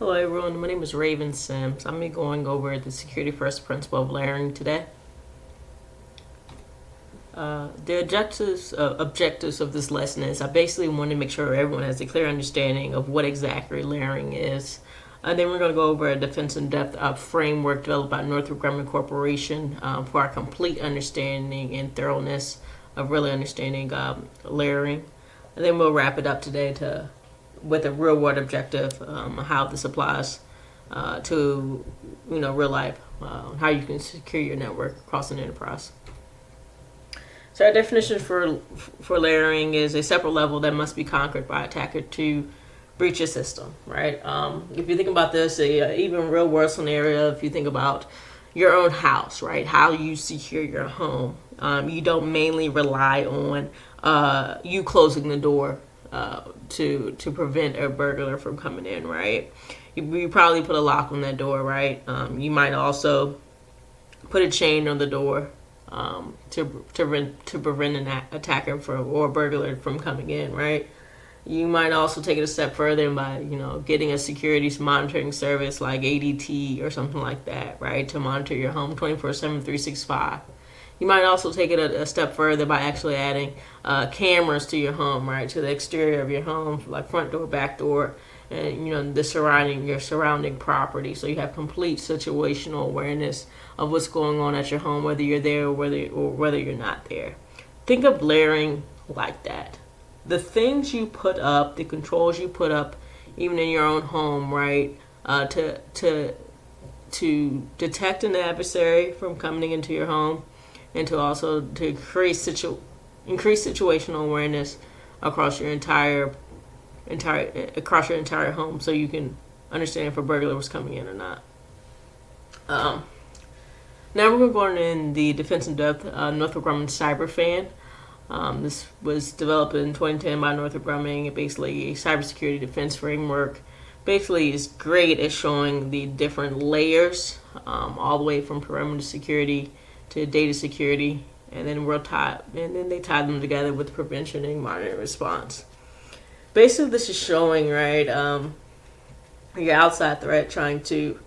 Hello everyone, my name is Raven Sims. I'm going to be going over the security first principle of layering today. The objectives of this lesson is I basically want to make sure everyone has a clear understanding of what exactly layering is. Then we're going to go over a defense in depth framework developed by Northrop Grumman Corporation for our complete understanding and thoroughness of really understanding layering. And then we'll wrap it up today with a real world objective, how this applies to real life, how you can secure your network across an enterprise. So our definition for layering is a separate level that must be conquered by attacker to breach a system, right? If you think about this, even real world scenario, if you think about your own house, right? How you secure your home. You don't mainly rely on you closing the door to prevent a burglar from coming in, right? You probably put a lock on that door, right? You might also put a chain on the door to prevent an attacker or a burglar from coming in, right? You might also take it a step further by getting a security monitoring service like ADT or something like that, right? To monitor your home 24/7, 365. You might also take it a step further by actually adding cameras to your home, right, to the exterior of your home, like front door, back door, and your surrounding property. So you have complete situational awareness of what's going on at your home, whether you're there or whether you're not there. Think of layering like that. The things you put up, the controls you put up, even in your own home, right, to detect an adversary from coming into your home, and to also to increase situational awareness across your entire home, so you can understand if a burglar was coming in or not. Now we're going in the defense in depth Northrop Grumman CyberFan. This was developed in 2010 by Northrop Grumman. Basically, a cybersecurity defense framework. Basically, is great at showing the different layers, all the way from perimeter security to data security, and then they tie them together with prevention and monitoring response. Basically, this is showing, right, your outside threat trying to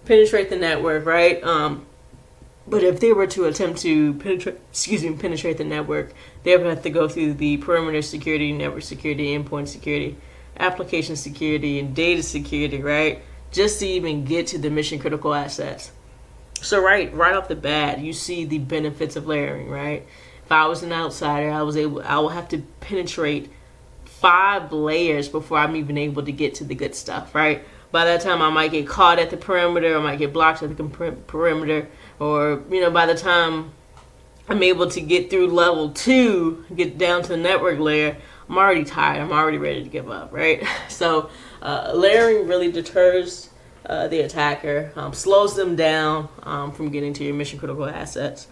penetrate the network, right? But if they were to attempt to penetrate the network, they would have to go through the perimeter security, network security, endpoint security, application security, and data security, right? Just to even get to the mission critical assets. So right off the bat, you see the benefits of layering, right? If I was an outsider, I will have to penetrate 5 layers before I'm even able to get to the good stuff, right? By that time, I might get caught at the perimeter, I might get blocked at the perimeter, or by the time I'm able to get through level 2, get down to the network layer, I'm already tired. I'm already ready to give up, right? So layering really deters the attacker, slows them down from getting to your mission critical assets.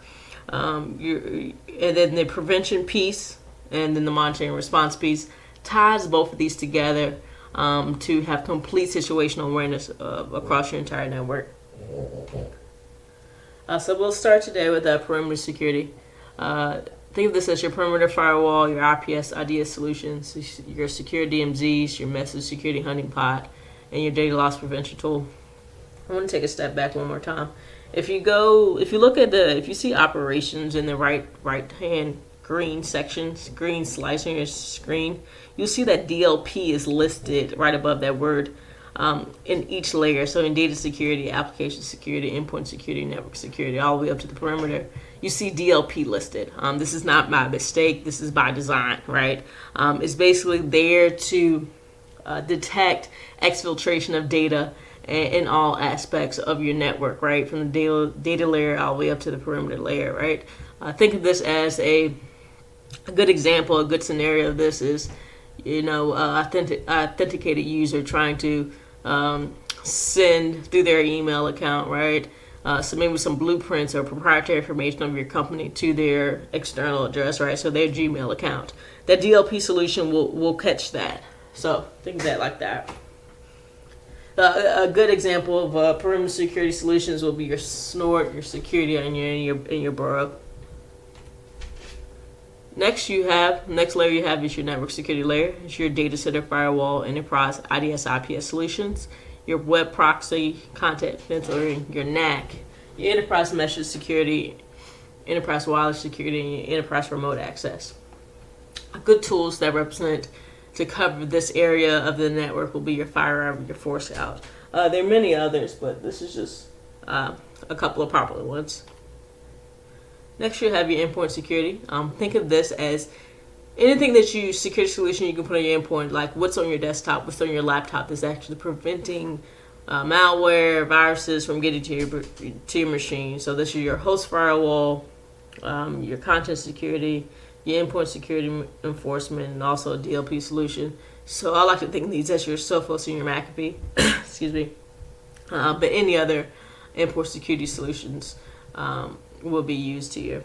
And then the prevention piece and then the monitoring response piece ties both of these together to have complete situational awareness across your entire network. So we'll start today with perimeter security. Think of this as your perimeter firewall, your IPS IDS solutions, your secure DMZs, your message security hunting pod, and your data loss prevention tool. I want to take a step back one more time. If you see operations in the right hand green sections, green slice on your screen, you'll see that DLP is listed right above that word in each layer. So in data security, application security, endpoint security, network security, all the way up to the perimeter, you see DLP listed. This is not by mistake. This is by design, right? It's basically there to detect exfiltration of data in all aspects of your network, right? From the data layer all the way up to the perimeter layer, right? Think of this as a good example, a good scenario of this is, authenticated user trying to send through their email account, right? So maybe some blueprints or proprietary information of your company to their external address, right? So their Gmail account. That DLP solution will catch that. So think of that like that. A good example of perimeter security solutions will be your Snort, your security in your borough. Next layer you have is your network security layer. It's your data center firewall, enterprise, IDS, IPS solutions. your web proxy, content filtering, your NAC, your enterprise message security, enterprise wireless security, and your enterprise remote access. Good tools that represent to cover this area of the network will be your FireEye, your Forescout. There are many others, but this is just a couple of popular ones. Next, you have your endpoint security. Think of this as anything that you security solution you can put on your endpoint, like what's on your desktop, what's on your laptop, is actually preventing malware, viruses from getting to your machine. So this is your host firewall, your content security, your endpoint security enforcement, and also a DLP solution. So I like to think of these as your Sophos and your McAfee. Excuse me. But any other endpoint security solutions will be used here.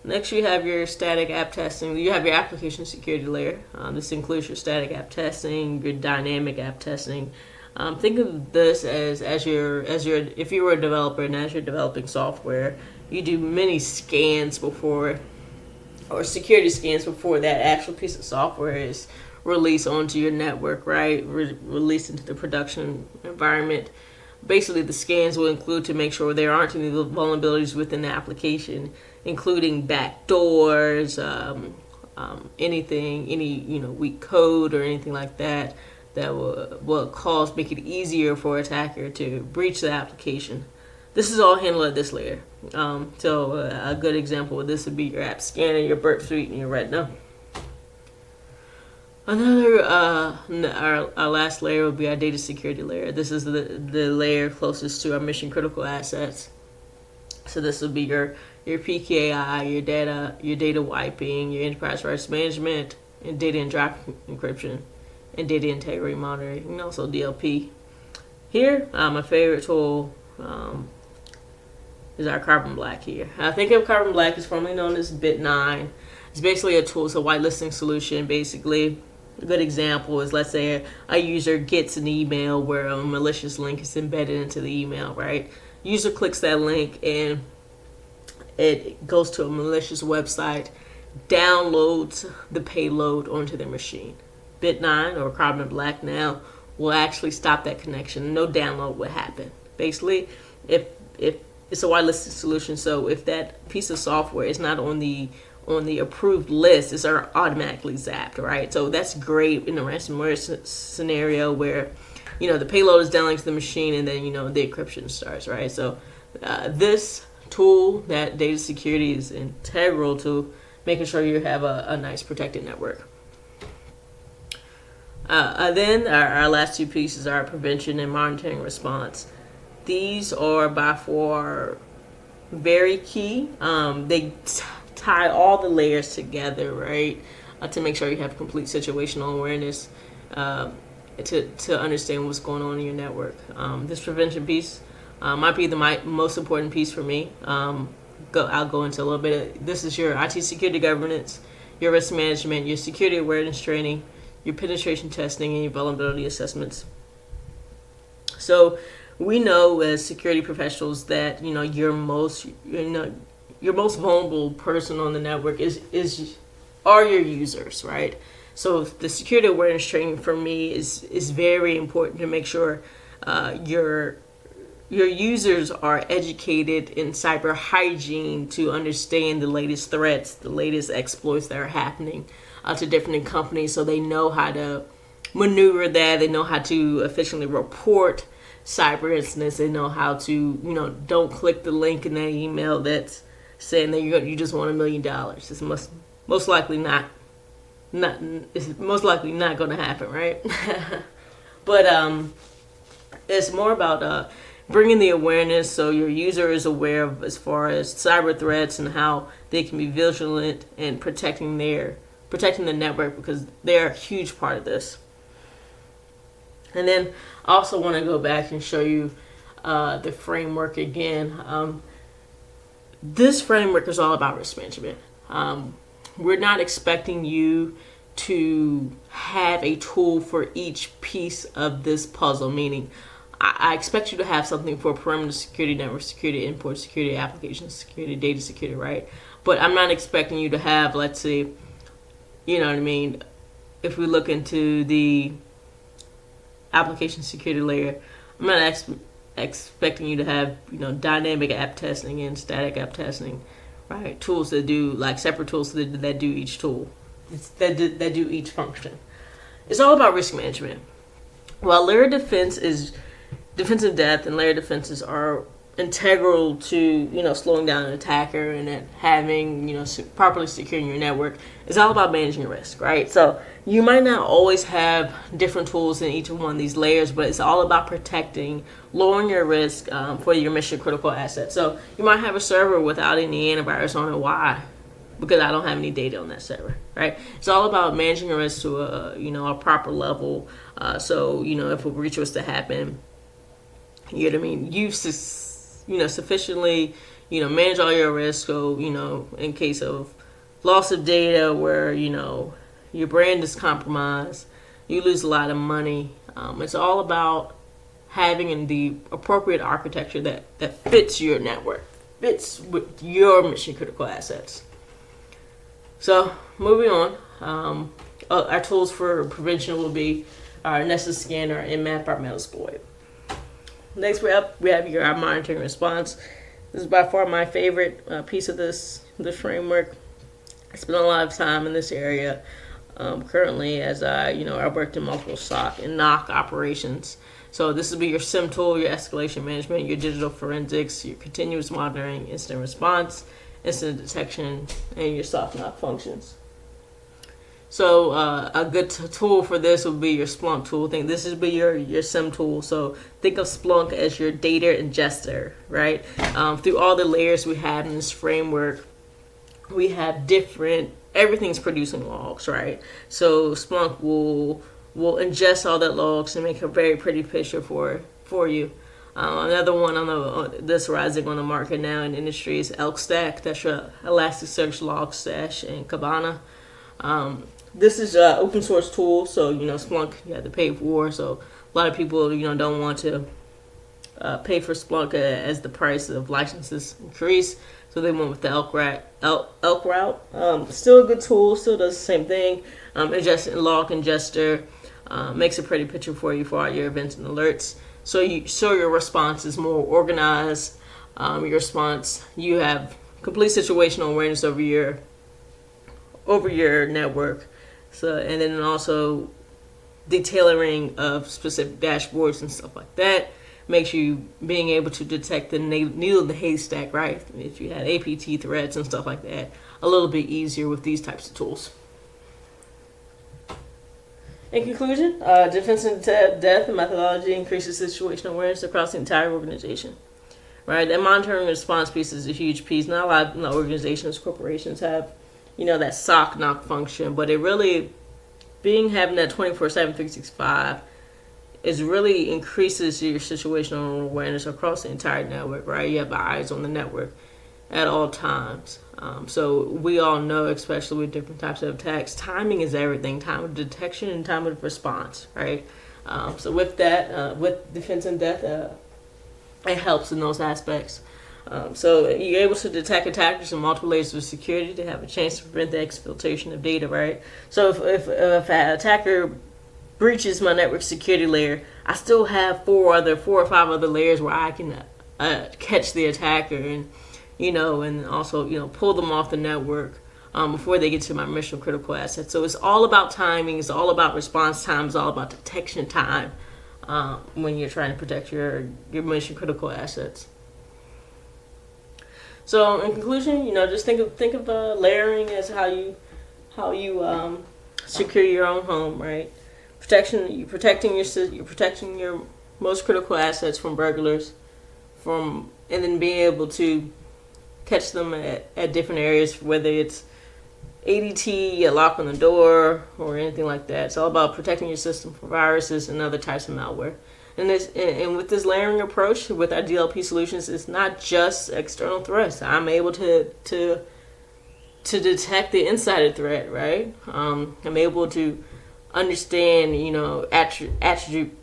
Next, you have your static app testing. You have your application security layer. This includes your static app testing, your dynamic app testing. Think of this as if you were a developer and as you're developing software, you do many scans before, or security scans before that actual piece of software is released onto your network, right? Released into the production environment. Basically, the scans will include to make sure there aren't any vulnerabilities within the application, including backdoors, anything, any weak code or anything like that will make it easier for an attacker to breach the application. This is all handled at this layer. So a good example of this would be your app scanner, your Burp Suite, and your Retina. Another, our last layer will be our data security layer. This is the layer closest to our mission critical assets. So this will be your PKI, your data wiping, your enterprise rights management, and data and drive encryption, and data integrity monitoring, and also DLP. Here, my favorite tool is our Carbon Black here. I think of Carbon Black is formerly known as Bit9. It's basically a tool, it's a whitelisting solution. Basically, a good example is, let's say a user gets an email where a malicious link is embedded into the email, right? User clicks that link and it goes to a malicious website, downloads the payload onto their machine. Bit9 or Carbon Black now will actually stop that connection. No download will happen. Basically, if it's a whitelisted solution, so if that piece of software is not on the approved list, it's automatically zapped, right? So that's great in a ransomware scenario where the payload is downloaded to the machine and then the encryption starts, right? So this tool, that data security, is integral to making sure you have a nice protected network. Then our last two pieces are prevention and monitoring response. These are by far very key. They tie all the layers together, right? To make sure you have complete situational awareness to understand what's going on in your network. This prevention piece might be the most important piece for me. I'll go into a little bit. This is your IT security governance, your risk management, your security awareness training, your penetration testing, and your vulnerability assessments. So we know as security professionals that your most vulnerable person on the network are your users, right? So the security awareness training for me is very important to make sure your users are educated in cyber hygiene to understand the latest threats, the latest exploits that are happening to different companies, so they know how to maneuver that. They know how to efficiently report cyber incidents. They know how to, don't click the link in that email that's saying that you just want $1 million. It's most likely not going to happen, right? But it's more about bringing the awareness so your user is aware of as far as cyber threats and how they can be vigilant and protecting the network, because they're a huge part of this. And then I also want to go back and show you the framework again. This framework is all about risk management. We're not expecting you to have a tool for each piece of this puzzle, meaning I expect you to have something for perimeter security, network security, endpoint security, application security, data security, right? But I'm not expecting you to have, let's say, if we look into the application security layer, I'm not expecting you to have, dynamic app testing and static app testing, right? Tools that do, like, separate tools that do each tool, that do each function. It's all about risk management. While layer defense is defensive depth, and layer defenses are integral to slowing down an attacker and then having properly securing your network, it's all about managing risk, right? So you might not always have different tools in each one of these layers, but it's all about protecting, lowering your risk for your mission critical assets. So you might have a server without any antivirus on it. Why? Because I don't have any data on that server, right? It's all about managing your risk to a proper level. So if a breach was to happen, you've sufficiently manage all your risk. So in case of loss of data, where your brand is compromised, you lose a lot of money. It's all about having the appropriate architecture that fits your network, fits with your mission critical assets. So moving on, our tools for prevention will be our Nessus Scanner, our Nmap, our Metasploit. Next we have our monitoring response. This is by far my favorite piece of this framework. I spent a lot of time in this area currently as I worked in multiple SOC and NOC operations. So this will be your SIM tool, your escalation management, your digital forensics, your continuous monitoring, incident response, incident detection, and your soft knock functions. So a good tool for this would be your Splunk tool. This would be your SIM tool. So think of Splunk as your data ingester, right? Through all the layers we have in this framework, we have everything's producing logs, right? So Splunk will ingest all that logs and make a very pretty picture for you. Another one that's rising on the market now in the industry is ElkStack. That's your Elasticsearch Logstash and Kibana. This is an open source tool, so Splunk you have to pay for. So a lot of people don't want to pay for Splunk as the price of licenses increase, so they went with the Elk route. Still a good tool, still does the same thing. Log ingester makes a pretty picture for you for all your events and alerts. So your response is more organized. Your response, you have complete situational awareness over your network. So, and then also the tailoring of specific dashboards and stuff like that makes you being able to detect the needle in the haystack, right? If you had APT threats and stuff like that, a little bit easier with these types of tools. In conclusion, defense and depth methodology increases situational awareness across the entire organization, right? And monitoring response piece is a huge piece. Not a lot of organizations, corporations have that SOC knock function, but it really having that 24/7 365 is really increases your situational awareness across the entire network, right? You have eyes on the network at all times. So we all know, especially with different types of attacks, timing is everything. Time of detection and time of response, right? So with that, with defense in depth, it helps in those aspects. So you're able to detect attackers in multiple layers of security to have a chance to prevent the exfiltration of data, right? So if an attacker breaches my network security layer, I still have 4 or 5 other layers where I can catch the attacker and also pull them off the network before they get to my mission critical assets. So it's all about timing. It's all about response time. It's all about detection time when you're trying to protect your mission critical assets. So in conclusion, just think of layering as how you secure your own home, right? You're protecting your most critical assets from burglars, and then being able to catch them at different areas, whether it's ADT, a lock on the door, or anything like that. It's all about protecting your system from viruses and other types of malware. And with this layering approach with our DLP solutions, it's not just external threats. I'm able to detect the insider threat, right? I'm able to understand,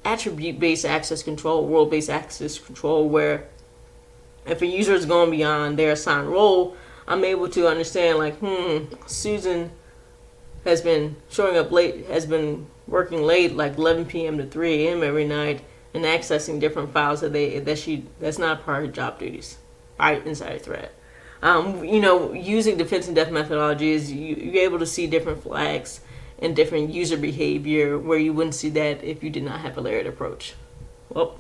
attribute-based access control, role-based access control, where if a user is going beyond their assigned role, I'm able to understand, Susan has been showing up late, has been working late, like 11 p.m. to 3 a.m. every night, and accessing different files that's not part of her job duties, right, inside a thread. Using defense in depth methodologies, you're able to see different flags and different user behavior where you wouldn't see that if you did not have a layered approach. Well,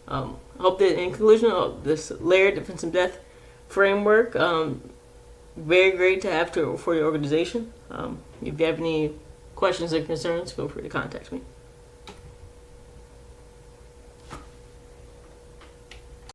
I hope that in conclusion of this layered defense in depth framework, very great to have for your organization. If you have any questions or concerns, feel free to contact me.